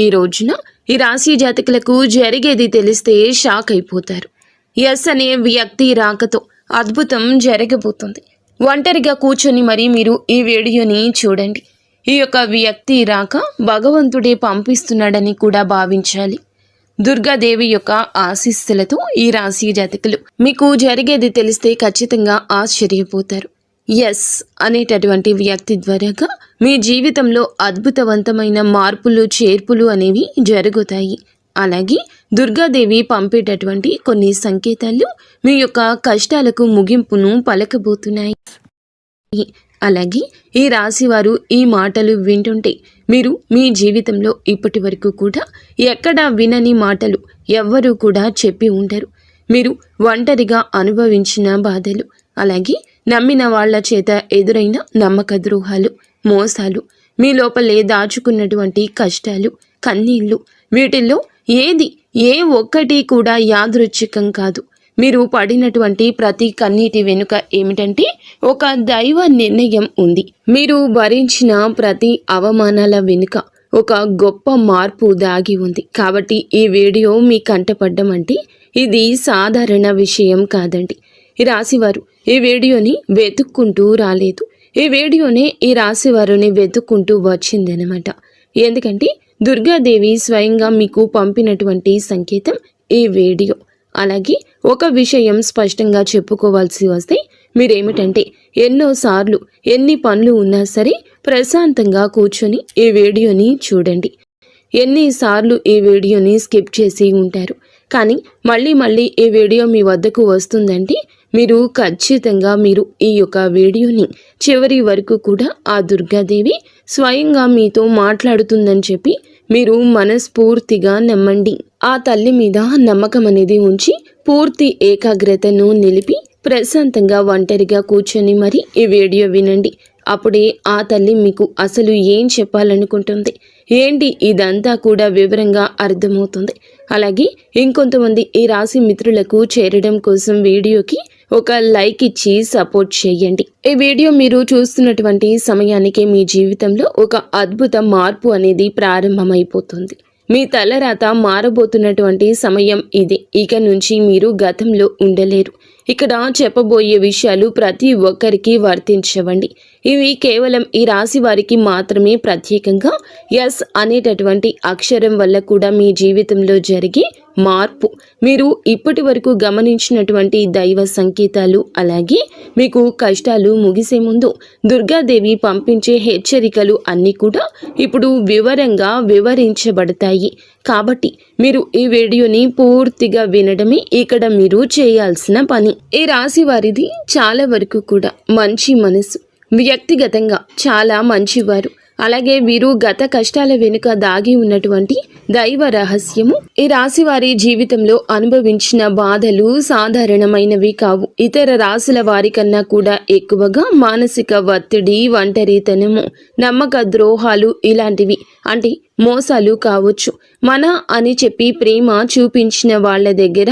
ఈ రోజున ఈ రాశి జాతకులకు జరిగేది తెలిస్తే షాక్ అయిపోతారు. ఎస్ అనే వ్యక్తి రాకతో అద్భుతం జరగబోతుంది. ఒంటరిగా కూర్చొని మరి మీరు ఈ వీడియోని చూడండి. ఈ యొక్క వ్యక్తి రాక భగవంతుడే పంపిస్తున్నాడని కూడా భావించాలి. దుర్గాదేవి యొక్క ఆశీస్సులతో ఈ రాశి జాతకులు మీకు జరిగేది తెలిస్తే ఖచ్చితంగా ఆశ్చర్యపోతారు. ఎస్ అనేటటువంటి వ్యక్తి ద్వారాగా మీ జీవితంలో అద్భుతవంతమైన మార్పులు చేర్పులు అనేవి జరుగుతాయి. అలాగే దుర్గాదేవి పంపేటటువంటి కొన్ని సంకేతాలు మీ యొక్క కష్టాలకు ముగింపును పలకబోతున్నాయి. అలాగే ఈ రాశివారు ఈ మాటలు వింటుంటే మీరు మీ జీవితంలో ఇప్పటి వరకు కూడా ఎక్కడా వినని మాటలు ఎవ్వరూ కూడా చెప్పి ఉండరు. మీరు ఒంటరిగా అనుభవించిన బాధలు, అలాగే నమ్మిన వాళ్ల చేత ఎదురైన నమ్మక ద్రోహాలు, మోసాలు, మీ లోపలే దాచుకున్నటువంటి కష్టాలు, కన్నీళ్లు, వీటిల్లో ఏ ఒక్కటి కూడా యాదృచ్ఛికం కాదు. మీరు పడినటువంటి ప్రతి కన్నీటి వెనుక ఏమిటంటే ఒక దైవ నిర్ణయం ఉంది. మీరు భరించిన ప్రతి అవమానాల వెనుక ఒక గొప్ప మార్పు దాగి ఉంది. కాబట్టి ఈ వీడియో మీ కంటపడ్డం అంటే ఇది సాధారణ విషయం కాదండి. ఈ రాశివారు ఈ వీడియోని వెతుక్కుంటూ రాలేదు. ఈ వీడియోనే ఈ రాశివారిని వెతుక్కుంటూ వచ్చిందనమాట. ఎందుకంటే దుర్గాదేవి స్వయంగా మీకు పంపినటువంటి సంకేతం ఈ వీడియో. అలాగే ఒక విషయం స్పష్టంగా చెప్పుకోవాల్సి వస్తే మీరేమిటంటే ఎన్నోసార్లు ఎన్ని పనులు ఉన్నా సరే ప్రశాంతంగా కూర్చొని ఈ వీడియోని చూడండి. ఎన్నిసార్లు ఈ వీడియోని స్కిప్ చేసి ఉంటారు. కానీ మళ్ళీ ఈ వీడియో మీ వద్దకు వస్తుందంటే మీరు ఖచ్చితంగా ఈ యొక్క వీడియోని చివరి వరకు కూడా ఆ దుర్గాదేవి స్వయంగా మీతో మాట్లాడుతుందని చెప్పి మీరు మనస్ఫూర్తిగా నమ్మండి. ఆ తల్లి మీద నమ్మకం అనేది ఉంచి పూర్తి ఏకాగ్రతను నిలిపి ప్రశాంతంగా ఒంటరిగా కూర్చొని మరి ఈ వీడియో వినండి. అప్పుడే ఆ తల్లి మీకు అసలు ఏం చెప్పాలనుకుంటుంది ఏంటి ఇదంతా కూడా వివరంగా అర్థమవుతుంది. అలాగే ఇంకొంతమంది ఈ రాశి మిత్రులకు చేరడం కోసం వీడియోకి ఒక లైక్ ఇచ్చి సపోర్ట్ చేయండి. ఈ వీడియో మీరు చూస్తున్నటువంటి సమయానికి మీ జీవితంలో ఒక అద్భుత మార్పు అనేది ప్రారంభమైపోతుంది. మీ తలరాత మారబోతున్నటువంటి సమయం ఇదే. ఇక నుంచి మీరు గతంలో ఉండలేరు. ఇక్కడ చెప్పబోయే విషయాలు ప్రతి ఒక్కరికి వర్తించవండి. ఇవి కేవలం ఈ రాశి వారికి మాత్రమే ప్రత్యేకంగా ఎస్ అనేటటువంటి అక్షరం వల్ల కూడా మీ జీవితంలో జరిగే మార్పు, మీరు ఇప్పటి వరకు గమనించినటువంటి దైవ సంకేతాలు, అలాగే మీకు కష్టాలు ముగిసే ముందు దుర్గాదేవి పంపించే హెచ్చరికలు అన్నీ కూడా ఇప్పుడు వివరంగా వివరించబడతాయి. కాబట్టి మీరు ఈ వీడియోని పూర్తిగా వినడమే ఇక్కడ మీరు చేయాల్సిన పని. ఈ రాశి వారిది చాలా వరకు కూడా మంచి మనసు, వ్యక్తిగతంగా చాలా మంచివారు. అలాగే వీరు గత కష్టాల వెనుక దాగి ఉన్నటువంటి దైవ రహస్యము. ఈ రాశి వారి జీవితంలో అనుభవించిన బాధలు సాధారణమైనవి కావు. ఇతర రాశుల వారి కన్నా కూడా ఎక్కువగా మానసిక ఒత్తిడి, ఒంటరితనము, నమ్మక ద్రోహాలు ఇలాంటివి, అంటే మోసాలు కావచ్చు. మన అని చెప్పి ప్రేమ చూపించిన వాళ్ళ దగ్గర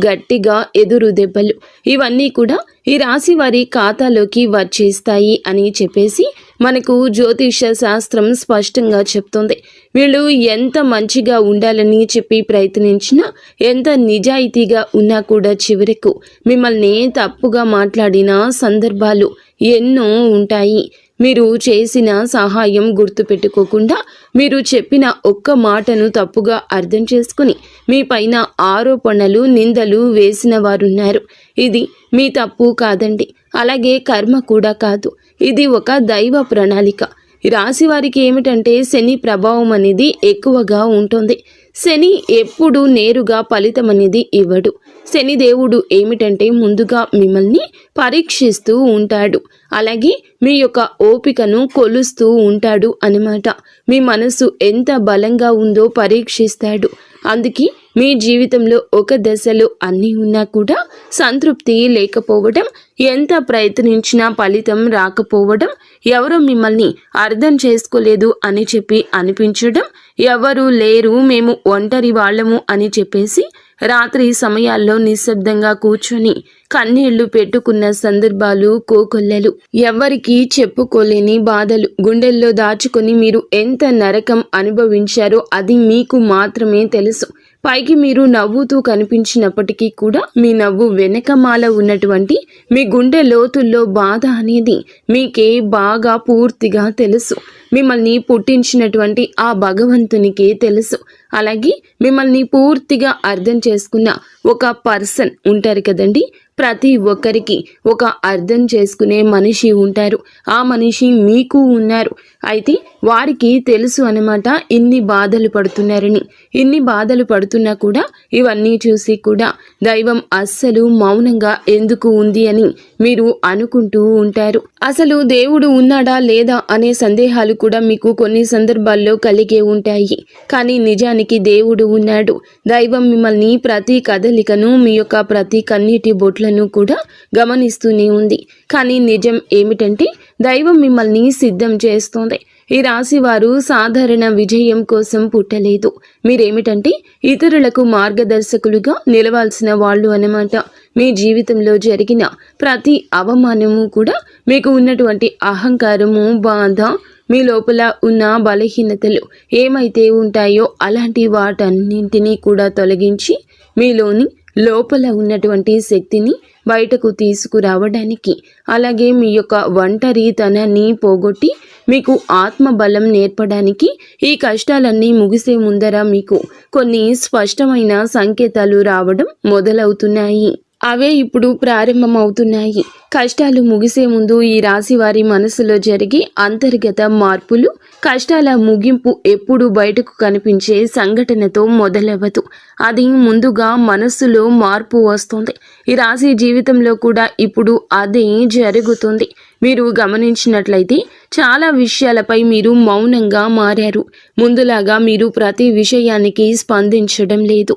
గట్టిగా ఎదురు దెబ్బలు, ఇవన్నీ కూడా ఈ రాశి వారి ఖాతాలోకి వచ్చేస్తాయి అని చెప్పేసి మనకు జ్యోతిష శాస్త్రం స్పష్టంగా చెప్తుంది. వీళ్ళు ఎంత మంచిగా ఉండాలని చెప్పి ప్రయత్నించినా, ఎంత నిజాయితీగా ఉన్నా కూడా చివరకు మిమ్మల్ని తప్పుగా మాట్లాడిన సందర్భాలు ఎన్నో ఉంటాయి. మీరు చేసిన సహాయం గుర్తుపెట్టుకోకుండా మీరు చెప్పిన ఒక్క మాటను తప్పుగా అర్థం చేసుకుని మీ పైన ఆరోపణలు, నిందలు వేసిన వారున్నారు. ఇది మీ తప్పు కాదండి. అలాగే కర్మ కూడా కాదు. ఇది ఒక దైవ ప్రణాళిక. రాశి వారికి ఏమిటంటే శని ప్రభావం అనేది ఎక్కువగా ఉంటుంది. శని ఎప్పుడు నేరుగా ఫలితం అనేది ఇవ్వడు. శనిదేవుడు ఏమిటంటే ముందుగా మిమ్మల్ని పరీక్షిస్తూ ఉంటాడు. అలాగే మీ యొక్క ఓపికను కొలుస్తూ ఉంటాడు అన్నమాట. మీ మనసు ఎంత బలంగా ఉందో పరీక్షిస్తాడు. అందుకే మీ జీవితంలో ఒక దశలో అన్నీ ఉన్నా కూడా సంతృప్తి లేకపోవడం, ఎంత ప్రయత్నించినా ఫలితం రాకపోవడం, ఎవరో మిమ్మల్ని అర్థం చేసుకోలేదు అని చెప్పి అనిపించడం, ఎవరు లేరు మేము ఒంటరి వాళ్ళము అని చెప్పేసి రాత్రి సమయాల్లో నిశ్శబ్దంగా కూర్చొని కన్నీళ్లు పెట్టుకున్న సందర్భాలు కోకొల్లలు. ఎవ్వరికీ చెప్పుకోలేని బాధలు గుండెల్లో దాచుకొని మీరు ఎంత నరకం అనుభవించారో అది మీకు మాత్రమే తెలుసు. పైకి మీరు నవ్వుతూ కనిపించినప్పటికీ కూడా మీ నవ్వు వెనకమాల ఉన్నటువంటి మీ గుండె లోతుల్లో బాధ అనేది మీకే బాగా పూర్తిగా తెలుసు. మిమ్మల్ని పుట్టించినటువంటి ఆ భగవంతునికే తెలుసు. అలాగే మిమ్మల్ని పూర్తిగా అర్థం చేసుకున్న ఒక పర్సన్ ఉంటారు కదండి. ప్రతి ఒక్కరికి ఒక అర్థం చేసుకునే మనిషి ఉంటారు. ఆ మనిషి మీకు ఉన్నారు. అయితే వారికి తెలుసు అన్నమాట ఇన్ని బాధలు పడుతున్నారని. ఇన్ని బాధలు పడుతున్నా కూడా ఇవన్నీ చూసి కూడా దైవం అస్సలు మౌనంగా ఎందుకు ఉంది అని మీరు అనుకుంటూ ఉంటారు. అసలు దేవుడు ఉన్నాడా లేదా అనే సందేహాలు కూడా మీకు కొన్ని సందర్భాల్లో కలిగే ఉంటాయి. కానీ నిజానికి దేవుడు ఉన్నాడు. దైవం మిమ్మల్ని ప్రతి కదలికను, మీ యొక్క ప్రతి కన్నీటి బొట్లను కూడా గమనిస్తూనే ఉంది. కానీ నిజం ఏమిటంటే దైవం మిమ్మల్ని సిద్ధం చేస్తోంది. ఈ రాశి వారు సాధారణ విజయం కోసం పుట్టలేదు. మీరేమిటంటే ఇతరులకు మార్గదర్శకులుగా నిలవాల్సిన వాళ్ళు అన్నమాట. మీ జీవితంలో జరిగిన ప్రతి అవమానము కూడా మీకు ఉన్నటువంటి అహంకారము, బాధ, మీ లోపల ఉన్న బలహీనతలు ఏమైతే ఉంటాయో అలాంటి వాటన్నింటినీ కూడా తొలగించి మీలోని లోపల ఉన్నటువంటి శక్తిని బయటకు తీసుకురావడానికి, అలాగే మీ యొక్క ఒంటరితనాన్ని పోగొట్టి మీకు ఆత్మబలం నేర్పడానికి ఈ కష్టాలన్నీ ముగిసే ముందర మీకు కొన్ని స్పష్టమైన సంకేతాలు రావడం మొదలవుతున్నాయి. అవే ఇప్పుడు ప్రారంభమవుతున్నాయి. కష్టాలు ముగిసే ముందు ఈ రాశి వారి మనసులో జరిగే అంతర్గత మార్పులు, కష్టాల ముగింపు ఎప్పుడు బయటకు కనిపించే సంఘటనతో మొదలవ్వదు. అది ముందుగా మనస్సులో మార్పు వస్తుంది. ఈ రాశి జీవితంలో కూడా ఇప్పుడు అదే జరుగుతుంది. మీరు గమనించినట్లయితే చాలా విషయాలపై మీరు మౌనంగా మారారు. ముందులాగా మీరు ప్రతి విషయానికి స్పందించడం లేదు.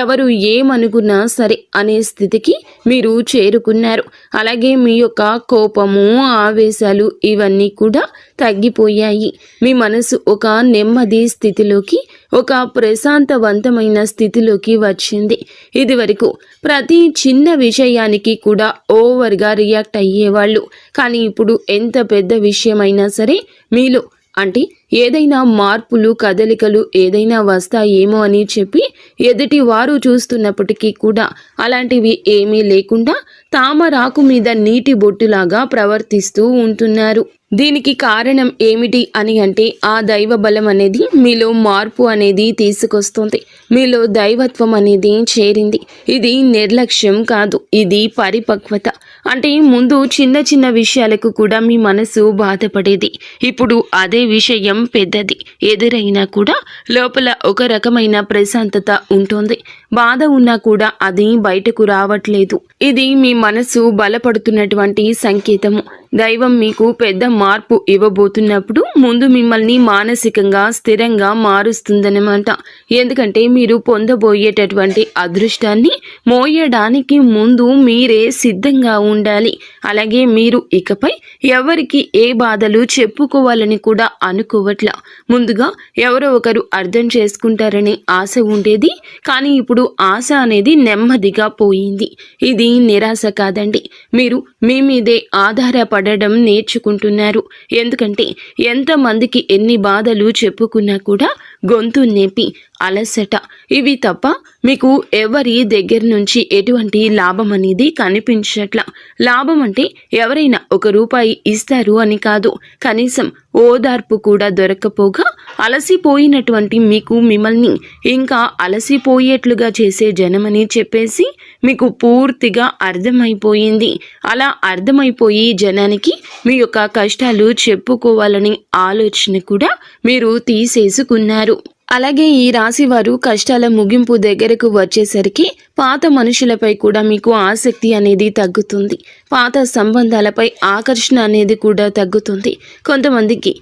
ఎవరు ఏమనుకున్నా సరే అనే స్థితికి మీరు చేరుకున్నారు. అలాగే మీ యొక్క కోపము, ఆవేశాలు ఇవన్నీ కూడా తగ్గిపోయాయి. మీ మనసు ఒక నెమ్మది స్థితిలోకి, ఒక ప్రశాంతవంతమైన స్థితిలోకి వచ్చింది. ఇది వరకు ప్రతి చిన్న విషయానికి కూడా ఓవర్గా రియాక్ట్ అయ్యేవాళ్ళు. కానీ ఇప్పుడు ఎంత పెద్ద విషయమైనా సరే మీలో అంటే ఏదైనా మార్పులు, కదలికలు ఏదైనా వస్తాయేమో అని చెప్పి ఎదుటి వారు చూస్తున్నప్పటికీ కూడా అలాంటివి ఏమీ లేకుండా తామరాకు మీద నీటి బొట్టులాగా ప్రవర్తిస్తూ ఉంటున్నారు. దీనికి కారణం ఏమిటి అని అంటే ఆ దైవ బలం అనేది మీలో మార్పు అనేది తీసుకొస్తుంది. మీలో దైవత్వం అనేది చేరింది. ఇది నిర్లక్ష్యం కాదు, ఇది పరిపక్వత. అంటే ముందు చిన్న చిన్న విషయాలకు కూడా మీ మనసు బాధపడేది. ఇప్పుడు అదే విషయం పెద్దది ఎదురైనా కూడా లోపల ఒక రకమైన ప్రశాంతత ఉంటుంది. బాధ ఉన్నా కూడా అది బయటకు రావట్లేదు. ఇది మీ మనసు బలపడుతున్నటువంటి సంకేతము. దైవం మీకు పెద్ద మార్పు ఇవ్వబోతున్నప్పుడు ముందు మిమ్మల్ని మానసికంగా స్థిరంగా మారుస్తుందన్నమాట. ఎందుకంటే మీరు పొందబోయేటటువంటి అదృష్టాన్ని మోయడానికి ముందు మీరే సిద్ధంగా ఉండాలి. అలాగే మీరు ఇకపై ఎవరికి ఏ బాధలు చెప్పుకోవాలని కూడా అనుకోవట్లా. ముందుగా ఎవరో ఒకరు అర్థం చేసుకుంటారని ఆశ ఉండేది. కానీ ఇప్పుడు ఆశ అనేది నెమ్మదిగా పోయింది. ఇది నిరాశ కాదండి. మీరు మీ మీదే ఆధారపడడం నేర్చుకుంటున్నారు. ఎందుకంటే ఎంతమందికి ఎన్ని బాధలు చెప్పుకున్నా కూడా గొంతు నేపి అలసట ఇవి తప్ప మీకు ఎవరి దగ్గర నుంచి ఎటువంటి లాభం అనేది కనిపించట్లా. లాభం అంటే ఎవరైనా ₹1 ఇస్తారు అని కాదు, కనీసం ఓదార్పు కూడా దొరకపోగా అలసిపోయినటువంటి మీకు మిమ్మల్ని ఇంకా అలసిపోయేట్లుగా చేసే జనమని చెప్పేసి మీకు పూర్తిగా అర్థమైపోయింది. అలా అర్థమైపోయి జనానికి మీ యొక్క కష్టాలు చెప్పుకోవాలని ఆలోచన కూడా మీరు తీసేసుకున్నారు. అలాగే ఈ రాశి వారు కష్టాల ముగింపు దగ్గరకు వచ్చేసరికి పాత మనుషులపై కూడా మీకు ఆసక్తి అనేది తగ్గుతుంది. పాత సంబంధాలపై ఆకర్షణ అనేది కూడా తగ్గుతుంది. కొంతమందికి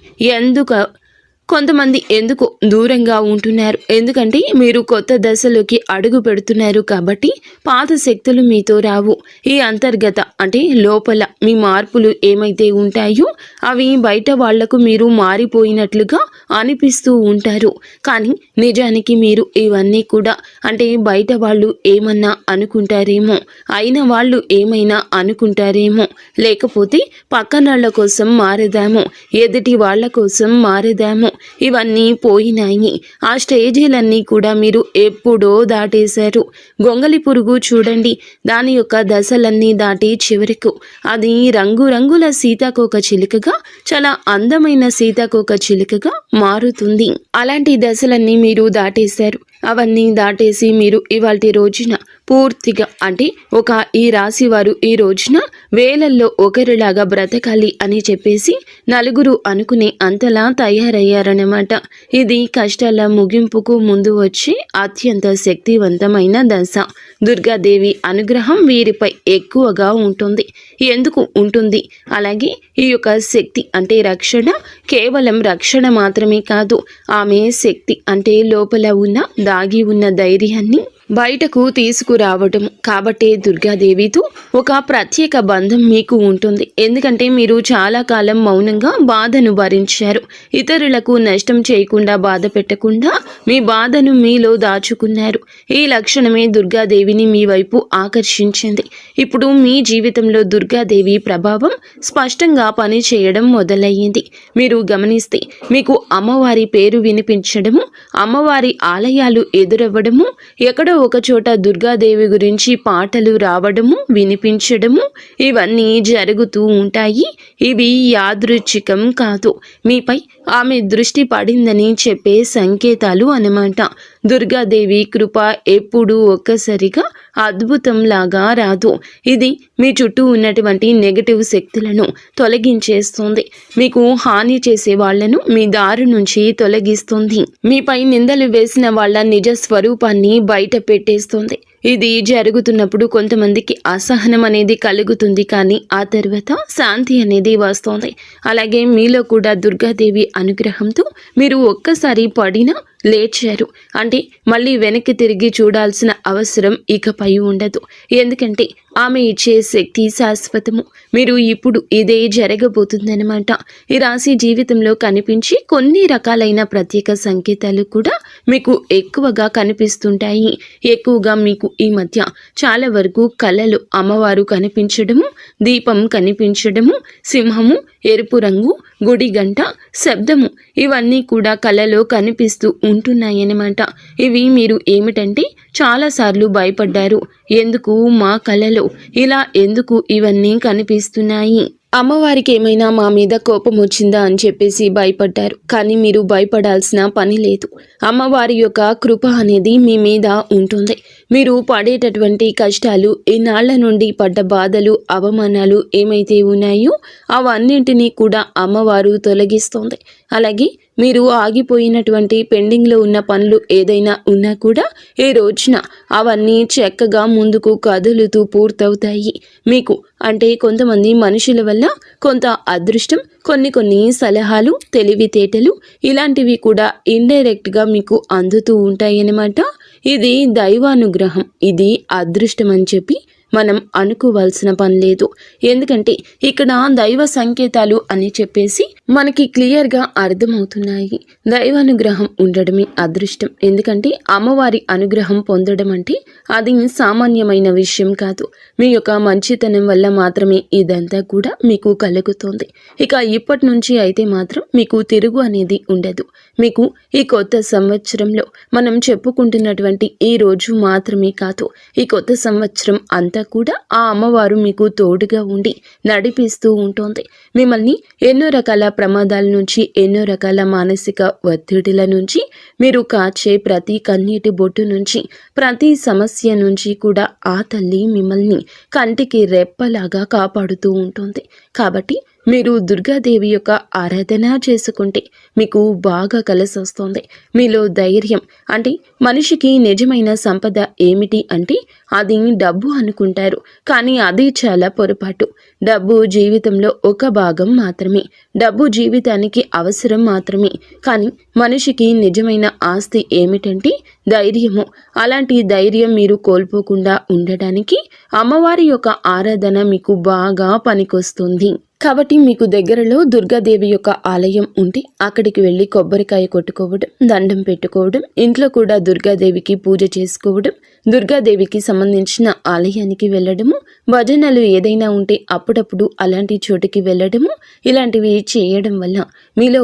కొంతమంది ఎందుకు దూరంగా ఉంటున్నారు, ఎందుకంటే మీరు కొత్త దశలోకి అడుగు పెడుతున్నారు కాబట్టి పాత శక్తులు మీతో రావు. ఈ అంతర్గత అంటే లోపల మీ మార్పులు ఏమైతే ఉంటాయో అవి బయట వాళ్లకు మీరు మారిపోయినట్లుగా అనిపిస్తూ ఉంటారు. కానీ నిజానికి మీరు ఇవన్నీ కూడా అంటే బయట వాళ్ళు ఏమన్నా అనుకుంటారేమో, అయిన వాళ్ళు ఏమైనా అనుకుంటారేమో, లేకపోతే పక్కనళ్ళ కోసం మారదాము, ఎదుటి వాళ్ళ కోసం మారదాము, ఇవన్నీ పోయినాయి. ఆ స్టేజీలన్నీ కూడా మీరు ఎప్పుడో దాటేశారు. గొంగలి పురుగు చూడండి, దాని యొక్క దశలన్నీ దాటి చివరకు అది రంగురంగుల సీతాకోక చిలుకగా, చాలా అందమైన సీతాకోక చిలుకగా మారుతుంది. అలాంటి దశలన్నీ మీరు దాటేశారు. అవన్నీ దాటేసి మీరు ఇవాల్టి రోజున పూర్తిగా అంటే ఒక ఈ రాశి వారు ఈ రోజున వేలల్లో ఒకరిలాగా బ్రతకాలి అని చెప్పేసి నలుగురు అనుకునే అంతలా తయారయ్యారన్నమాట. ఇది కష్టాల ముగింపుకు ముందు వచ్చే అత్యంత శక్తివంతమైన దశ. దుర్గాదేవి అనుగ్రహం వీరిపై ఎక్కువగా ఉంటుంది. ఎందుకు ఉంటుంది? అలాగే ఈ యొక్క శక్తి అంటే రక్షణ కేవలం రక్షణ మాత్రమే కాదు, ఆమె శక్తి అంటే లోపల ఉన్న దాగి ఉన్న ధైర్యాన్ని బయటకు తీసుకురావటం. కాబట్టే దుర్గాదేవితో ఒక ప్రత్యేక బంధం మీకు ఉంటుంది. ఎందుకంటే మీరు చాలా కాలం మౌనంగా బాధను భరించారు. ఇతరులకు నష్టం చేయకుండా, బాధ పెట్టకుండా మీ బాధను మీలో దాచుకున్నారు. ఈ లక్షణమే దుర్గాదేవిని మీ వైపు ఆకర్షించింది. ఇప్పుడు మీ జీవితంలో దుర్గాదేవి ప్రభావం స్పష్టంగా పనిచేయడం మొదలయ్యింది. మీరు గమనిస్తే మీకు అమ్మవారి పేరు వినిపించడము, అమ్మవారి ఆలయాలు ఎదురవ్వడము, ఎక్కడో ఒక చోట దుర్గాదేవి గురించి పాటలు రావడము, వినిపించడము, ఇవన్నీ జరుగుతూ ఉంటాయి. ఇవి యాదృచ్ఛికం కాదు, మీపై ఆమె దృష్టి పడిందని చెప్పే సంకేతాలు అన్నమాట. దుర్గాదేవి కృప ఎప్పుడూ ఒక్కసారిగా అద్భుతంలాగా రాదు. ఇది మీ చుట్టూ ఉన్నటువంటి నెగటివ్ శక్తులను తొలగించేస్తుంది. మీకు హాని చేసే వాళ్లను మీ దారి నుంచి తొలగిస్తుంది. మీపై నిందలు వేసిన వాళ్ళ నిజ స్వరూపాన్ని బయట పెట్టేస్తుంది. ఇది జరుగుతున్నప్పుడు కొంతమందికి అసహనం అనేది కలుగుతుంది, కానీ ఆ తర్వాత శాంతి అనేది వస్తుంది. అలాగే మీలో కూడా దుర్గాదేవి అనుగ్రహంతో మీరు ఒక్కసారి పడినా లేచారు అంటే మళ్ళీ వెనక్కి తిరిగి చూడాల్సిన అవసరం ఇకపై ఉండదు. ఎందుకంటే ఆమె ఇచ్చే శక్తి శాశ్వతము. మీరు ఇప్పుడు ఇదే జరగబోతుందన్నమాట. ఈ రాశి జీవితంలో కనిపించి కొన్ని రకాలైన ప్రత్యేక సంకేతాలు కూడా మీకు ఎక్కువగా కనిపిస్తుంటాయి. ఎక్కువగా మీకు ఈ మధ్య చాలా వరకు కళలు అమ్మవారు కనిపించడము, దీపం కనిపించడము, సింహము, ఎరుపు రంగు, గుడి గంట, శబ్దము, ఇవన్నీ కూడా కళలో కనిపిస్తూ ఉంటున్నాయన్నమాట. ఇవి మీరు ఏమిటంటే చాలాసార్లు భయపడ్డారు. ఎందుకు మా కళలో ఇలా ఎందుకు ఇవన్నీ కనిపిస్తున్నాయి, అమ్మవారికి ఏమైనా మా మీద కోపం వచ్చిందా అని చెప్పేసి భయపడ్డారు. కానీ మీరు భయపడాల్సిన పని లేదు. అమ్మవారి యొక్క కృప అనేది మీ మీద ఉంటుంది. మీరు పడేటటువంటి కష్టాలు, ఇన్నాళ్ల నుండి పడ్డ బాధలు, అవమానాలు ఏమైతే ఉన్నాయో అవన్నింటినీ కూడా అమ్మవారు తొలగిస్తుంది. అలాగే మీరు ఆగిపోయినటువంటి పెండింగ్లో ఉన్న పనులు ఏదైనా ఉన్నా కూడా ఈ రోజున అవన్నీ చక్కగా ముందుకు కదులుతూ పూర్తవుతాయి. మీకు అంటే కొంతమంది మనుషుల వల్ల కొంత అదృష్టం, కొన్ని సలహాలు, తెలివితేటలు ఇలాంటివి కూడా ఇండైరెక్ట్గా మీకు అందుతూ ఉంటాయన్నమాట. ఇది దైవానుగ్రహం, ఇది అదృష్టం అని చెప్పి మనం అనుకోవాల్సిన పని లేదు. ఎందుకంటే ఇక్కడ దైవ సంకేతాలు అని చెప్పేసి మనకి క్లియర్గా అర్థమవుతున్నాయి. దైవానుగ్రహం ఉండడమే అదృష్టం. ఎందుకంటే అమ్మవారి అనుగ్రహం పొందడం అంటే అది సామాన్యమైన విషయం కాదు. మీ యొక్క మంచితనం వల్ల మాత్రమే ఇదంతా కూడా మీకు కలుగుతుంది. ఇక ఇప్పటి నుంచి అయితే మాత్రం మీకు తిరుగు అనేది ఉండదు. మీకు ఈ కొత్త సంవత్సరంలో మనం చెప్పుకుంటున్నటువంటి ఈ రోజు మాత్రమే కాదు, ఈ కొత్త సంవత్సరం అంతా కూడా ఆ అమ్మవారు మీకు తోడుగా ఉండి నడిపిస్తూ ఉంటుంది. మిమ్మల్ని ఎన్నో రకాల ప్రమాదాల నుంచి, ఎన్నో రకాల మానసిక ఒత్తిడిల నుంచి, మీరు కాచే ప్రతి కన్నీటి బొట్టు నుంచి, ప్రతి సమస్య నుంచి కూడా ఆ తల్లి మిమ్మల్ని కంటికి రెప్పలాగా కాపాడుతూ ఉంటుంది. కాబట్టి మీరు దుర్గాదేవి యొక్క ఆరాధన చేసుకుంటే మీకు బాగా కలిసి వస్తుంది. మీలో ధైర్యం అంటే మనిషికి నిజమైన సంపద ఏమిటి అంటే అది డబ్బు అనుకుంటారు. కానీ అది చాలా పొరపాటు. డబ్బు జీవితంలో ఒక భాగం మాత్రమే. డబ్బు జీవితానికి అవసరం మాత్రమే. కానీ మనిషికి నిజమైన ఆస్తి ఏమిటంటే ధైర్యము. అలాంటి ధైర్యం మీరు కోల్పోకుండా ఉండడానికి అమ్మవారి యొక్క ఆరాధన మీకు బాగా పనికొస్తుంది. కాబట్టి మీకు దగ్గరలో దుర్గాదేవి యొక్క ఆలయం ఉంటే అక్కడికి వెళ్ళి కొబ్బరికాయ కొట్టుకోవడం, దండం పెట్టుకోవడం, ఇంట్లో కూడా దుర్గాదేవికి పూజ చేసుకోవడం, దుర్గాదేవికి సంబంధించిన ఆలయానికి వెళ్ళడము, భజనలు ఏదైనా ఉంటే అప్పుడప్పుడు అలాంటి చోటుకి వెళ్ళడము, ఇలాంటివి చేయడం వల్ల మీలో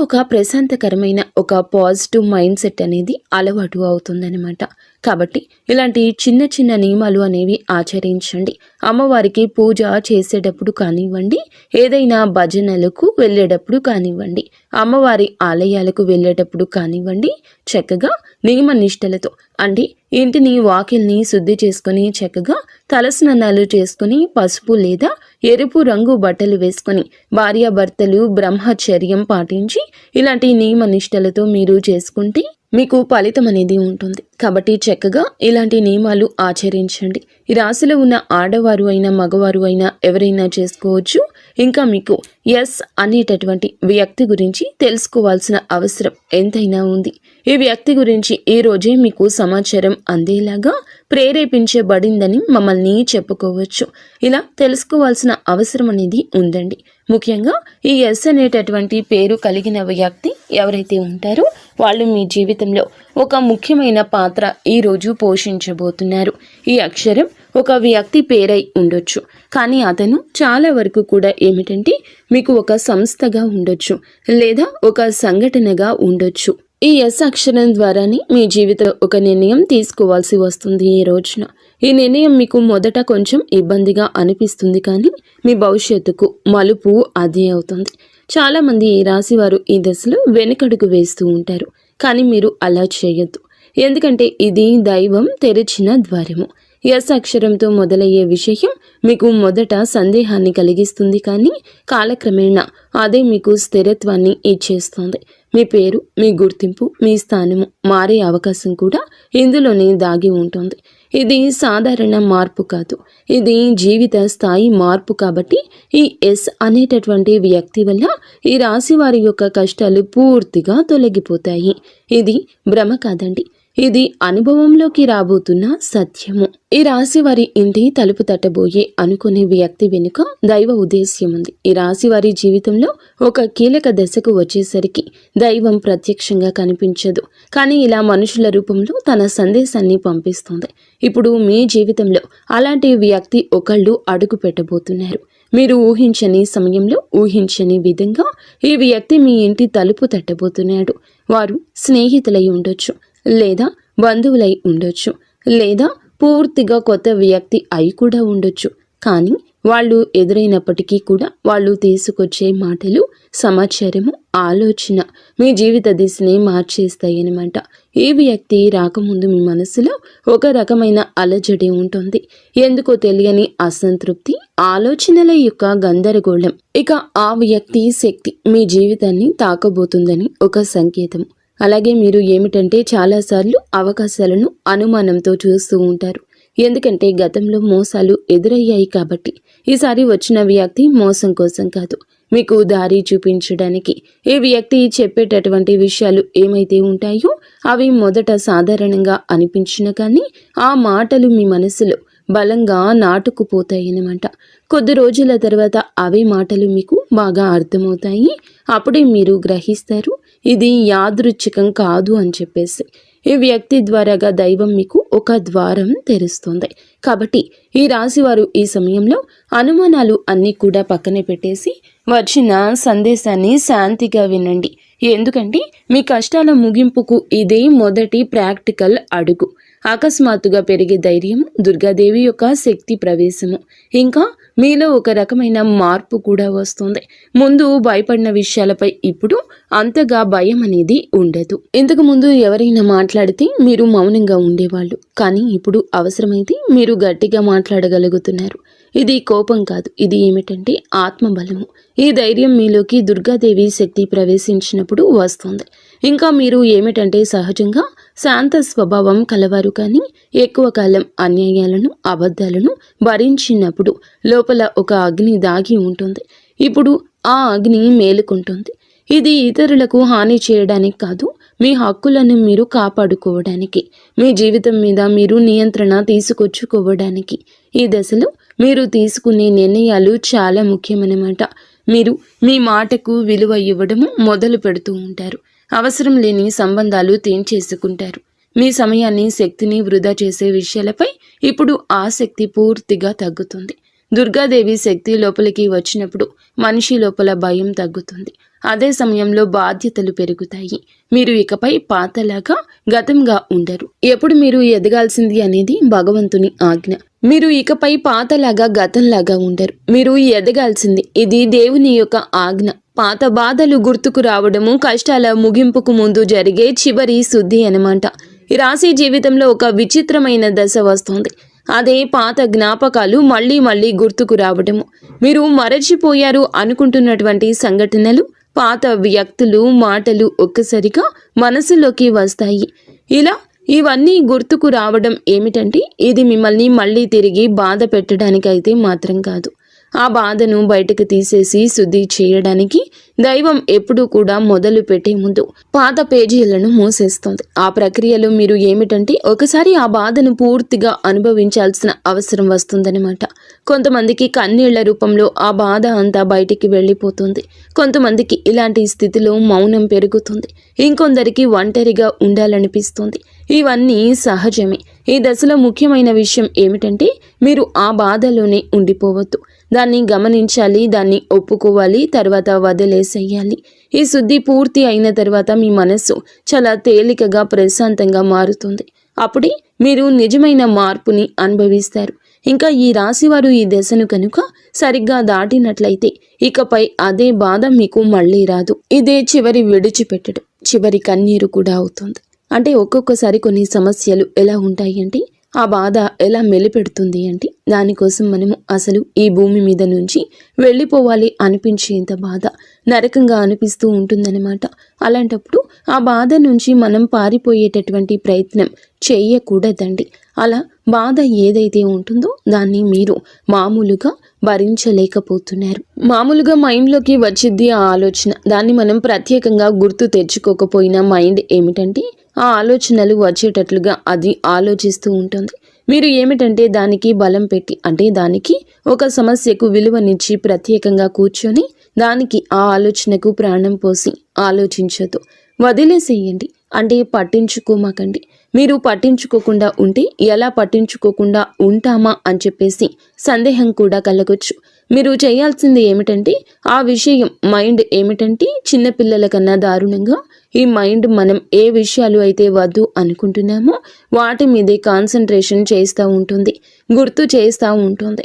ఒక ప్రశాంతకరమైన ఒక పాజిటివ్ మైండ్ సెట్ అనేది అలవాటు అవుతుందన్నమాట. కాబట్టి ఇలాంటి చిన్న చిన్న నియమాలు అనేవి ఆచరించండి. అమ్మవారికి పూజ చేసేటప్పుడు కానివ్వండి, ఏదైనా భజనలకు వెళ్ళేటప్పుడు కానివ్వండి, అమ్మవారి ఆలయాలకు వెళ్ళేటప్పుడు కానివ్వండి, చక్కగా నియమ నిష్టలతో అంటే ఇంటిని వాకిల్ని శుద్ధి చేసుకొని చక్కగా తలస్నానాలు చేసుకుని పసుపు లేదా ఎరుపు రంగు బట్టలు వేసుకొని భార్యాభర్తలు బ్రహ్మచర్యం పాటించి ఇలాంటి నియమ నిష్టలతో మీరు చేసుకుంటే మీకు ఫలితం అనేది ఉంటుంది. కాబట్టి చక్కగా ఇలాంటి నియమాలు ఆచరించండి. ఈ రాశిలో ఉన్న ఆడవారు అయినా మగవారు అయినా ఎవరైనా చేసుకోవచ్చు. ఇంకా మీకు ఎస్ అనేటటువంటి వ్యక్తి గురించి తెలుసుకోవాల్సిన అవసరం ఎంతైనా ఉంది. ఈ వ్యక్తి గురించి ఈ రోజే మీకు సమాచారం అందేలాగా ప్రేరేపించబడిందని మమ్మల్ని చెప్పుకోవచ్చు. ఇలా తెలుసుకోవాల్సిన అవసరం అనేది ఉందండి. ముఖ్యంగా ఈ ఎస్ అనేటటువంటి పేరు కలిగిన వ్యక్తి ఎవరైతే ఉంటారో వాళ్ళు మీ జీవితంలో ఒక ముఖ్యమైన పాత్ర ఈరోజు పోషించబోతున్నారు. ఈ అక్షరం ఒక వ్యక్తి పేరై ఉండొచ్చు, కానీ అతను చాలా వరకు కూడా ఏమిటంటే మీకు ఒక సంస్థగా ఉండొచ్చు లేదా ఒక సంఘటనగా ఉండొచ్చు. ఈ ఎస్ అక్షరం ద్వారానే మీ జీవితంలో ఒక నిర్ణయం తీసుకోవాల్సి వస్తుంది. ఈ రోజున ఈ నిర్ణయం మీకు మొదట కొంచెం ఇబ్బందిగా అనిపిస్తుంది, కానీ మీ భవిష్యత్తుకు మలుపు అదే అవుతుంది. చాలామంది ఈ రాశి వారు ఈ దశలో వెనుకడుగు వేస్తూ ఉంటారు, కానీ మీరు అలా చేయొద్దు. ఎందుకంటే ఇది దైవం తెరిచిన ద్వారము. ఎస్ అక్షరంతో మొదలయ్యే విషయం మీకు మొదట సందేహాన్ని కలిగిస్తుంది, కానీ కాలక్రమేణా అదే మీకు స్థిరత్వాన్ని ఇచ్చేస్తుంది. మీ పేరు, మీ గుర్తింపు, మీ స్థానము మారే అవకాశం కూడా ఇందులోనే దాగి ఉంటుంది. ఇది సాధారణ మార్పు కాదు, ఇది జీవిత స్థాయి మార్పు. కాబట్టి ఈ ఎస్ అనేటటువంటి వ్యక్తి వల్ల ఈ రాశి వారి యొక్క కష్టాలు పూర్తిగా తొలగిపోతాయి. ఇది భ్రమ కాదండి, ఇది అనుభవంలోకి రాబోతున్న సత్యము. ఈ రాశి వారి ఇంటి తలుపు తట్టబోయే అనుకునే వ్యక్తి వెనుక దైవ ఉద్దేశ్యం ఉంది. ఈ రాశి వారి జీవితంలో ఒక కీలక దశకు వచ్చేసరికి దైవం ప్రత్యక్షంగా కనిపించదు, కానీ ఇలా మనుషుల రూపంలో తన సందేశాన్ని పంపిస్తుంది. ఇప్పుడు మీ జీవితంలో అలాంటి వ్యక్తి ఒకళ్ళు అడుగు పెట్టబోతున్నారు. మీరు ఊహించని సమయంలో ఊహించని విధంగా ఈ వ్యక్తి మీ ఇంటి తలుపు తట్టబోతున్నాడు. వారు స్నేహితులై ఉండొచ్చు, లేదా బంధువులై ఉండొచ్చు, లేదా పూర్తిగా కొత్త వ్యక్తి అయి కూడా ఉండొచ్చు. కానీ వాళ్ళు ఎదురైనప్పటికీ కూడా వాళ్ళు తీసుకొచ్చే మాటలు, సమాచారము, ఆలోచన మీ జీవిత దిశని మార్చేస్తాయి అన్నమాట. ఈ వ్యక్తి రాకముందు మీ మనసులో ఒక రకమైన అలజడి ఉంటుంది. ఎందుకో తెలియని అసంతృప్తి, ఆలోచనల యొక్క గందరగోళం. ఇక ఆ వ్యక్తి శక్తి మీ జీవితాన్ని తాకబోతుందని ఒక సంకేతం. అలాగే మీరు ఏమిటంటే చాలాసార్లు అవకాశాలను అనుమానంతో చూస్తూ ఉంటారు. ఎందుకంటే గతంలో మోసాలు ఎదురయ్యాయి కాబట్టి. ఈసారి వచ్చిన వ్యక్తి మోసం కోసం కాదు, మీకు దారి చూపించడానికి. ఈ వ్యక్తి చెప్పేటటువంటి విషయాలు ఏమైతే ఉంటాయో అవి మొదట సాధారణంగా అనిపించిన కానీ ఆ మాటలు మీ మనసులో బలంగా నాటుకుపోతాయన్నమాట. కొద్ది రోజుల తర్వాత అవే మాటలు మీకు బాగా అర్థమవుతాయి. అప్పుడే మీరు గ్రహిస్తారు ఇది యాదృచ్ఛికం కాదు అని చెప్పేసి. ఈ వ్యక్తి ద్వారాగా దైవం మీకు ఒక ద్వారం తెరుస్తుంది. కాబట్టి ఈ రాశివారు ఈ సమయంలో అనుమానాలు అన్నీ కూడా పక్కనే పెట్టేసి వచ్చిన సందేశాన్ని శాంతిగా వినండి. ఎందుకంటే మీ కష్టాల ముగింపుకు ఇదే మొదటి ప్రాక్టికల్ అడుగు. అకస్మాత్తుగా పెరిగే ధైర్యం, దుర్గాదేవి యొక్క శక్తి ప్రవేశము, ఇంకా మీలో ఒక రకమైన మార్పు కూడా వస్తుంది. ముందు భయపడిన విషయాలపై ఇప్పుడు అంతగా భయం అనేది ఉండదు. ఇంతకు ముందు ఎవరైనా మాట్లాడితే మీరు మౌనంగా ఉండేవాళ్ళు, కానీ ఇప్పుడు అవసరమైతే మీరు గట్టిగా మాట్లాడగలుగుతున్నారు. ఇది కోపం కాదు, ఇది ఏమిటంటే ఆత్మబలము. ఈ ధైర్యం మీలోకి దుర్గాదేవి శక్తి ప్రవేశించినప్పుడు వస్తుంది. ఇంకా మీరు ఏమిటంటే సహజంగా శాంత స్వభావం కలవారు కానీ ఎక్కువ కాలం అన్యాయాలను అబద్ధాలను భరించినప్పుడు లోపల ఒక అగ్ని దాగి ఉంటుంది. ఇప్పుడు ఆ అగ్ని మేలుకుంటుంది. ఇది ఇతరులకు హాని చేయడానికి కాదు, మీ హక్కులను మీరు కాపాడుకోవడానికి, మీ జీవితం మీద మీరు నియంత్రణ తీసుకొచ్చుకోవడానికి. ఈ దశలో మీరు తీసుకునే నిర్ణయాలు చాలా ముఖ్యమన్నమాట. మీరు మీ మాటకు విలువ ఇవ్వడము మొదలు పెడుతూ ఉంటారు. అవసరం లేని సంబంధాలు తెంచేసుకుంటారు. మీ సమయాన్ని శక్తిని వృధా చేసే విషయాలపై ఇప్పుడు ఆసక్తి పూర్తిగా తగ్గుతుంది. దుర్గాదేవి శక్తి లోపలికి వచ్చినప్పుడు మనిషి లోపల భయం తగ్గుతుంది. అదే సమయంలో బాధ్యతలు పెరుగుతాయి. మీరు ఇకపై పాతలాగా గతంగా ఉండరు. ఎప్పుడు మీరు ఎదగాల్సింది అనేది భగవంతుని ఆజ్ఞ. మీరు ఇకపై పాతలాగా గతంలాగా ఉండరు. మీరు ఎదగాల్సింది, ఇది దేవుని యొక్క ఆజ్ఞ. పాత బాధలు గుర్తుకు రావడము కష్టాల ముగింపుకు ముందు జరిగే చివరి శుద్ధి అన్నమాట. ఈ రాశి జీవితంలో ఒక విచిత్రమైన దశ వస్తుంది. అదే పాత జ్ఞాపకాలు మళ్ళీ మళ్ళీ గుర్తుకు రావడము. మీరు మరచిపోయారు అనుకుంటున్నటువంటి సంఘటనలు, పాత వ్యక్తులు, మాటలు ఒక్కసారిగా మనసులోకి వస్తాయి. ఇలా ఇవన్నీ గుర్తుకు రావడం ఏమిటంటే, ఇది మిమ్మల్ని మళ్ళీ తిరిగి బాధ పెట్టడానికైతే మాత్రం కాదు. ఆ బాధను బయటకు తీసేసి శుద్ధి చేయడానికి దైవం ఎప్పుడూ కూడా మొదలు పెట్టే ముందు పాత పేజీలను మూసేస్తుంది. ఆ ప్రక్రియలో మీరు ఏమిటంటే, ఒకసారి ఆ బాధను పూర్తిగా అనుభవించాల్సిన అవసరం వస్తుందన్నమాట. కొంతమందికి కన్నీళ్ల రూపంలో ఆ బాధ అంతా బయటికి వెళ్ళిపోతుంది. కొంతమందికి ఇలాంటి స్థితిలో మౌనం పెరుగుతుంది. ఇంకొందరికి ఒంటరిగా ఉండాలనిపిస్తుంది. ఇవన్నీ సహజమే. ఈ దశలో ముఖ్యమైన విషయం ఏమిటంటే, మీరు ఆ బాధలోనే ఉండిపోవద్దు. దాన్ని గమనించాలి, దాన్ని ఒప్పుకోవాలి, తర్వాత వదిలేసేయాలి. ఈ శుద్ధి పూర్తి అయిన తర్వాత మీ మనస్సు చాలా తేలికగా ప్రశాంతంగా మారుతుంది. అప్పుడే మీరు నిజమైన మార్పుని అనుభవిస్తారు. ఇంకా ఈ రాశివారు ఈ దశను కనుక సరిగ్గా దాటినట్లయితే ఇకపై అదే బాధ మీకు మళ్ళీ రాదు. ఇదే చివరి విడిచిపెట్టడం, చివరి కన్నీరు కూడా అవుతుంది. అంటే ఒక్కొక్కసారి కొన్ని సమస్యలు ఎలా ఉంటాయి అంటే, ఆ బాధ ఎలా మెలిపెడుతుంది అంటే, దానికోసం మనము అసలు ఈ భూమి మీద నుంచి వెళ్ళిపోవాలి అనిపించేంత బాధ నరకంగా అనిపిస్తూ ఉంటుందన్నమాట. అలాంటప్పుడు ఆ బాధ నుంచి మనం పారిపోయేటటువంటి ప్రయత్నం చేయకూడదండి. అలా బాధ ఏదైతే ఉంటుందో దాన్ని మీరు మామూలుగా భరించలేకపోతున్నారు. మామూలుగా మైండ్లోకి వచ్చిద్ది ఆ ఆలోచన. దాన్ని మనం ప్రత్యేకంగా గుర్తు తెచ్చుకోకపోయినా మైండ్ ఏమిటంటే, ఆ ఆలోచనలు వచ్చేటట్లుగా అది ఆలోచిస్తూ ఉంటుంది. మీరు ఏమిటంటే దానికి బలం పెట్టి, అంటే దానికి ఒక సమస్యకు విలువనిచ్చి ప్రత్యేకంగా కూర్చొని దానికి ఆ ఆలోచనకు ప్రాణం పోసి ఆలోచించొద్దు. వదిలేసేయండి. అంటే పట్టించుకోమాకండి. మీరు పట్టించుకోకుండా ఉంటే ఎలా పట్టించుకోకుండా ఉంటామా అని చెప్పేసి సందేహం కూడా కలగొచ్చు. మీరు చేయాల్సింది ఏమిటంటే, ఆ విషయం మైండ్ ఏమిటంటే, చిన్నపిల్లల కన్నా దారుణంగా ఈ మైండ్ మనం ఏ విషయాలు అయితే వద్దు అనుకుంటున్నామో వాటి మీదే కాన్సన్ట్రేషన్ చేస్తూ ఉంటుంది, గుర్తు చేస్తూ ఉంటుంది.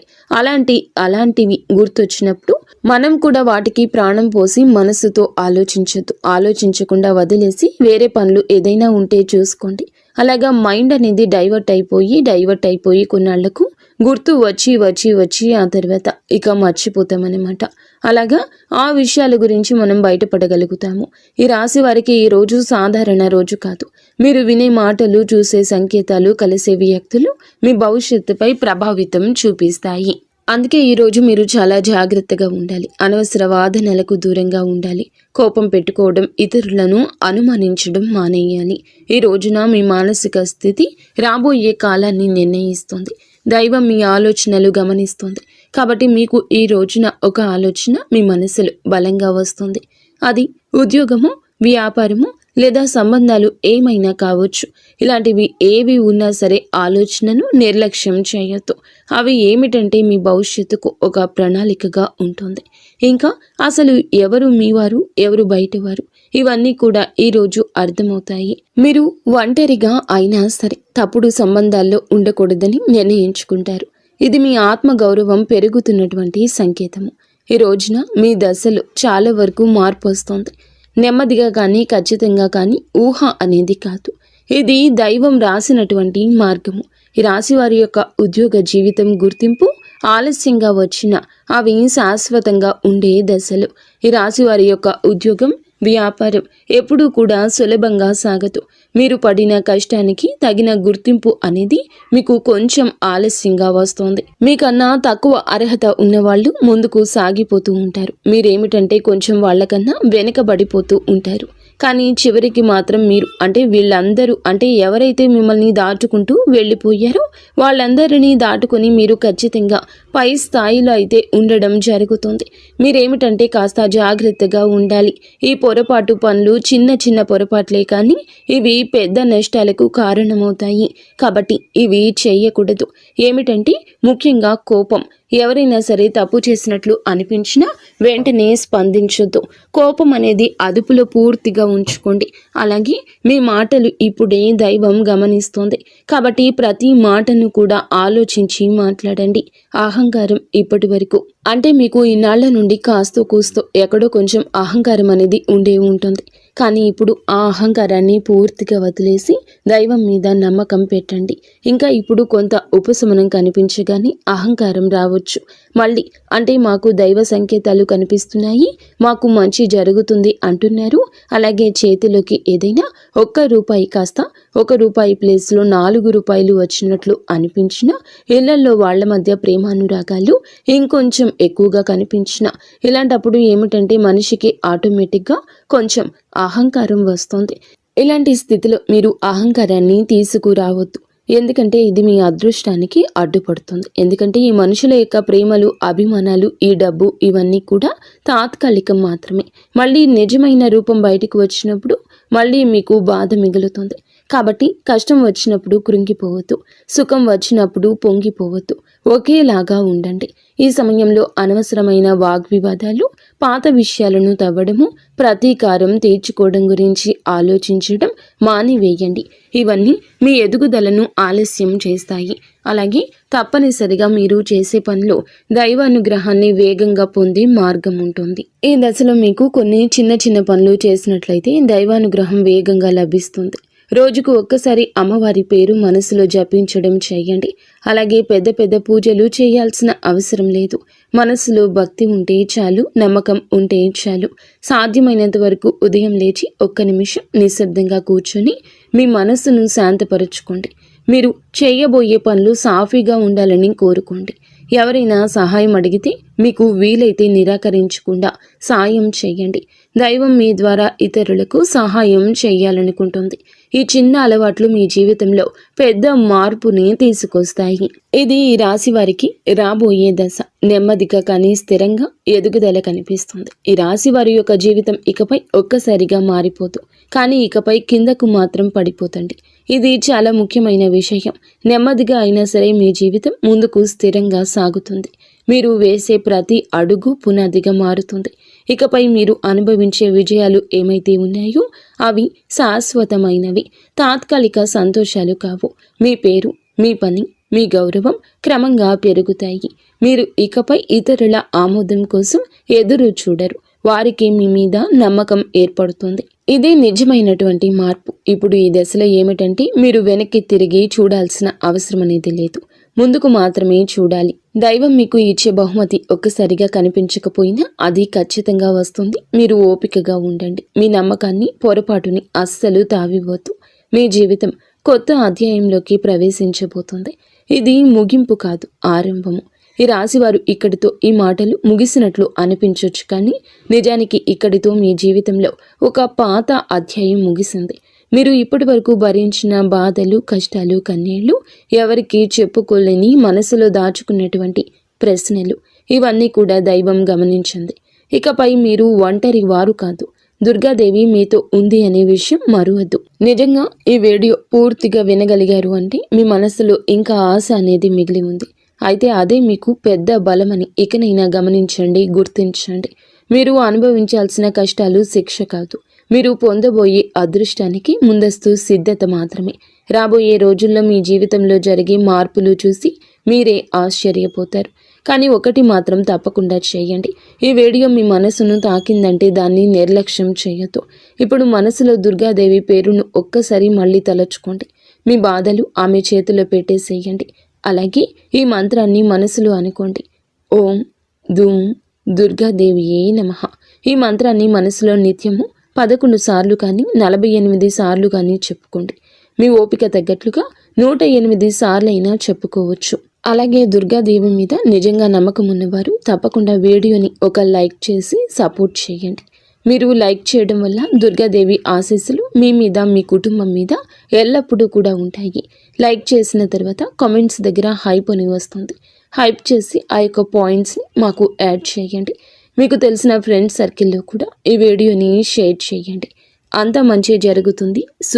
అలాంటివి గుర్తొచ్చినప్పుడు మనం కూడా వాటికి ప్రాణం పోసి మనసుతో ఆలోచించొద్దు. ఆలోచించకుండా వదిలేసి వేరే పనులు ఏదైనా ఉంటే చూసుకోండి. అలాగా మైండ్ అనేది డైవర్ట్ అయిపోయి కొన్నాళ్లకు గుర్తు వచ్చి ఆ తర్వాత ఇక మర్చిపోతామన్నమాట. అలాగా ఆ విషయాల గురించి మనం బయటపడగలుగుతాము. ఈ రాశి వారికి ఈ రోజు సాధారణ రోజు కాదు. మీరు వినే మాటలు, చూసే సంకేతాలు, కలిసే వ్యక్తులు మీ భవిష్యత్తుపై ప్రభావితం చూపిస్తాయి. అందుకే ఈరోజు మీరు చాలా జాగ్రత్తగా ఉండాలి. అనవసర వాదనలకు దూరంగా ఉండాలి. కోపం పెట్టుకోవడం, ఇతరులను అనుమానించడం మానేయాలి. ఈ రోజున మీ మానసిక స్థితి రాబోయే కాలాన్ని నిర్ణయిస్తుంది. దైవం మీ ఆలోచనలు గమనిస్తుంది. కాబట్టి మీకు ఈ రోజున ఒక ఆలోచన మీ మనసులో బలంగా వస్తుంది. అది ఉద్యోగము, వ్యాపారము లేదా సంబంధాలు ఏమైనా కావచ్చు. ఇలాంటివి ఏవి ఉన్నా సరే ఆలోచనను నిర్లక్ష్యం చేయొద్దు. అవి ఏమిటంటే మీ భవిష్యత్తుకు ఒక ప్రణాళికగా ఉంటుంది. ఇంకా అసలు ఎవరు మీవారు, ఎవరు బయటవారు, ఇవన్నీ కూడా ఈరోజు అర్థమవుతాయి. మీరు ఒంటరిగా అయినా సరే తప్పుడు సంబంధాల్లో ఉండకూడదని నిర్ణయించుకుంటారు. ఇది మీ ఆత్మగౌరవం పెరుగుతున్నటువంటి సంకేతము. ఈ రోజున మీ దశలో చాలా వరకు మార్పు వస్తుంది. నెమ్మదిగా కానీ ఖచ్చితంగా కానీ ఊహ అనేది కాదు. ఇది దైవం రాసినటువంటి మార్గము. ఈ రాశి వారి యొక్క ఉద్యోగ జీవితం గుర్తింపు ఆలస్యంగా వచ్చిన అవి శాశ్వతంగా ఉండే దశలు. ఈ రాశి వారి యొక్క ఉద్యోగం వ్యాపారం ఎప్పుడూ కూడా సులభంగా సాగదు. మీరు పడిన కష్టానికి తగిన గుర్తింపు అనేది మీకు కొంచెం ఆలస్యంగా వస్తుంది. మీకన్నా తక్కువ అర్హత ఉన్నవాళ్ళు ముందుకు సాగిపోతూ ఉంటారు. మీరేమిటంటే కొంచెం వాళ్ళకన్నా వెనకబడిపోతూ ఉంటారు. కానీ చివరికి మాత్రం మీరు వీళ్ళందరూ ఎవరైతే మిమ్మల్ని దాటుకుంటూ వెళ్ళిపోయారో వాళ్ళందరినీ దాటుకొని మీరు ఖచ్చితంగా పై స్థాయిలో అయితే ఉండడం జరుగుతుంది. మీరేమిటంటే కాస్త జాగ్రత్తగా ఉండాలి. ఈ పొరపాటు పనులు చిన్న చిన్న పొరపాట్లే కానీ ఇవి పెద్ద నష్టాలకు కారణమవుతాయి. కాబట్టి ఇవి చేయకూడదు. ఏమిటంటే ముఖ్యంగా కోపం. ఎవరైనా సరే తప్పు చేసినట్లు అనిపించినా వెంటనే స్పందించొద్దు. కోపం అనేది అదుపులో పూర్తిగా ఉంచుకోండి. అలాగే మీ మాటలు ఇప్పుడే దైవం గమనిస్తోంది. కాబట్టి ప్రతి మాటను కూడా ఆలోచించి మాట్లాడండి. అహంకారం ఇప్పటి వరకు మీకు ఇన్నాళ్ల నుండి కాస్తో కూస్తో ఎక్కడో కొంచెం అహంకారం అనేది ఉండే ఉంటుంది. కానీ ఇప్పుడు ఆ అహంకారాన్ని పూర్తిగా వదిలేసి దైవం మీద నమ్మకం పెట్టండి. ఇంకా ఇప్పుడు కొంత ఉపశమనం కనిపించగానే అహంకారం రావచ్చు. మళ్ళీ మాకు దైవ సంకేతాలు కనిపిస్తున్నాయి, మాకు మంచి జరుగుతుంది అంటున్నారు. అలాగే చేతిలోకి ఏదైనా ₹1 కాస్త ₹1 ప్లేస్లో ₹4 వచ్చినట్లు అనిపించిన, ఇళ్లలో వాళ్ల మధ్య ప్రేమానురాగాలు ఇంకొంచెం ఎక్కువగా కనిపించిన, ఇలాంటప్పుడు ఏమిటంటే మనిషికి ఆటోమేటిక్గా కొంచెం అహంకారం వస్తుంది. ఇలాంటి స్థితిలో మీరు అహంకారాన్ని తీసుకురావద్దు. ఎందుకంటే ఇది మీ అదృష్టానికి అడ్డుపడుతుంది. ఎందుకంటే ఈ మనుషుల యొక్క ప్రేమలు, అభిమానాలు, ఈ డబ్బు ఇవన్నీ కూడా తాత్కాలికం మాత్రమే. మళ్ళీ నిజమైన రూపం బయటికి వచ్చినప్పుడు మళ్ళీ మీకు బాధ మిగులుతుంది. కాబట్టి కష్టం వచ్చినప్పుడు కృంగిపోవద్దు, సుఖం వచ్చినప్పుడు పొంగిపోవద్దు. ఒకేలాగా ఉండండి. ఈ సమయంలో అనవసరమైన వాగ్వివాదాలు, పాత విషయాలను తవ్వడము, ప్రతీకారం తీర్చుకోవడం గురించి ఆలోచించడం మానివేయండి. ఇవన్నీ మీ ఎదుగుదలను ఆలస్యం చేస్తాయి. అలాగే తప్పనిసరిగా మీరు చేసే పనిలో దైవానుగ్రహాన్ని వేగంగా పొందే మార్గం ఉంటుంది. ఈ దశలో మీకు కొన్ని చిన్న చిన్న పనులు చేసినట్లయితే దైవానుగ్రహం వేగంగా లభిస్తుంది. రోజుకు ఒక్కసారి అమ్మవారి పేరు మనసులో జపించడం చేయండి. అలాగే పెద్ద పెద్ద పూజలు చేయాల్సిన అవసరం లేదు. మనసులో భక్తి ఉంటే చాలు, నమ్మకం ఉంటే చాలు. సాధ్యమైనంత వరకు ఉదయం లేచి 1 నిమిషం నిశ్శబ్దంగా కూర్చొని మీ మనసును శాంతపరచుకోండి. మీరు చేయబోయే పనులు సాఫీగా ఉండాలని కోరుకోండి. ఎవరైనా సహాయం అడిగితే మీకు వీలైతే నిరాకరించకుండా సాయం చేయండి. దైవం మీ ద్వారా ఇతరులకు సహాయం చేయాలనుకుంటుంది. ఈ చిన్న అలవాట్లు మీ జీవితంలో పెద్ద మార్పుని తీసుకొస్తాయి. ఇది ఈ రాశి వారికి రాబోయే దశ. నెమ్మదిగా కానీ స్థిరంగా ఎదుగుదల కనిపిస్తుంది. ఈ రాశి వారి యొక్క జీవితం ఇకపై ఒక్కసారిగా మారిపోదు, కానీ ఇకపై కిందకు మాత్రం పడిపోతండి. ఇది చాలా ముఖ్యమైన విషయం. నెమ్మదిగా అయినా సరే మీ జీవితం ముందుకు స్థిరంగా సాగుతుంది. మీరు వేసే ప్రతి అడుగు పునాదిగా మారుతుంది. ఇకపై మీరు అనుభవించే విజయాలు ఏమైతే ఉన్నాయో అవి శాశ్వతమైనవి, తాత్కాలిక సంతోషాలు కావు. మీ పేరు, మీ పని, మీ గౌరవం క్రమంగా పెరుగుతాయి. మీరు ఇకపై ఇతరుల ఆమోదం కోసం ఎదురు చూడరు. వారికి మీ మీద నమ్మకం ఏర్పడుతుంది. ఇదే నిజమైనటువంటి మార్పు. ఇప్పుడు ఈ దశలో ఏమిటంటే మీరు వెనక్కి తిరిగి చూడాల్సిన అవసరం అనేది లేదు, ముందుకు మాత్రమే చూడాలి. దైవం మీకు ఇచ్చే బహుమతి ఒక్కసారిగా కనిపించకపోయినా అది ఖచ్చితంగా వస్తుంది. మీరు ఓపికగా ఉండండి. మీ నమ్మకాన్ని, పొరపాటుని అస్సలు తావివ్వద్దు. మీ జీవితం కొత్త అధ్యాయంలోకి ప్రవేశించబోతుంది. ఇది ముగింపు కాదు, ఆరంభము. ఈ రాశివారు ఇక్కడితో ఈ మాటలు ముగిసినట్లు అనిపించవచ్చు, కానీ నిజానికి ఇక్కడితో మీ జీవితంలో ఒక పాత అధ్యాయం ముగిసింది. మీరు ఇప్పటి వరకు భరించిన బాధలు, కష్టాలు, కన్నీళ్లు, ఎవరికి చెప్పుకోలేని మనసులో దాచుకున్నటువంటి ప్రశ్నలు, ఇవన్నీ కూడా దైవం గమనించింది. ఇకపై మీరు ఒంటరి వారు కాదు, దుర్గాదేవి మీతో ఉంది అనే విషయం మరువద్దు. నిజంగా ఈ వీడియో పూర్తిగా వినగలిగారు అంటే మీ మనసులో ఇంకా ఆశ అనేది మిగిలి ఉంది. అయితే అదే మీకు పెద్ద బలమని ఇకనైనా గమనించండి, గుర్తించండి. మీరు అనుభవించాల్సిన కష్టాలు శిక్ష కాదు, మీరు పొందబోయే అదృష్టానికి ముందస్తు సిద్ధత మాత్రమే. రాబోయే రోజుల్లో మీ జీవితంలో జరిగే మార్పులు చూసి మీరే ఆశ్చర్యపోతారు. కానీ ఒకటి మాత్రం తప్పకుండా చేయండి. ఈ వీడియో మీ మనసును తాకిందంటే దాన్ని నిర్లక్ష్యం చేయొద్దు. ఇప్పుడు మనసులో దుర్గాదేవి పేరును ఒక్కసారి మళ్ళీ తలచుకోండి. మీ బాధలు ఆమె చేతిలో పెట్టేసేయండి. అలాగే ఈ మంత్రాన్ని మనసులో అనుకోండి. ఓం ధూం దుర్గాదేవియే నమః. ఈ మంత్రాన్ని మనసులో నిత్యము 11 సార్లు కానీ 48 సార్లు కానీ చెప్పుకోండి. మీ ఓపిక తగ్గట్లుగా 108 సార్లైనా చెప్పుకోవచ్చు. అలాగే దుర్గాదేవి మీద నిజంగా నమ్మకం ఉన్నవారు తప్పకుండా వీడియోని ఒక లైక్ చేసి సపోర్ట్ చేయండి. మీరు లైక్ చేయడం వల్ల దుర్గాదేవి ఆశీస్సులు మీ మీద మీ కుటుంబం మీద ఎల్లప్పుడూ కూడా ఉంటాయి. లైక్ చేసిన తర్వాత కామెంట్స్ దగ్గర హైప్ అని వస్తుంది. హైప్ చేసి ఆ యొక్క పాయింట్స్ని మాకు యాడ్ చేయండి. మీకు తెలిసిన ఫ్రెండ్స్ సర్కిల్లో కూడా ఈ వీడియోని షేర్ చేయండి. అంతా మంచి జరుగుతుంది.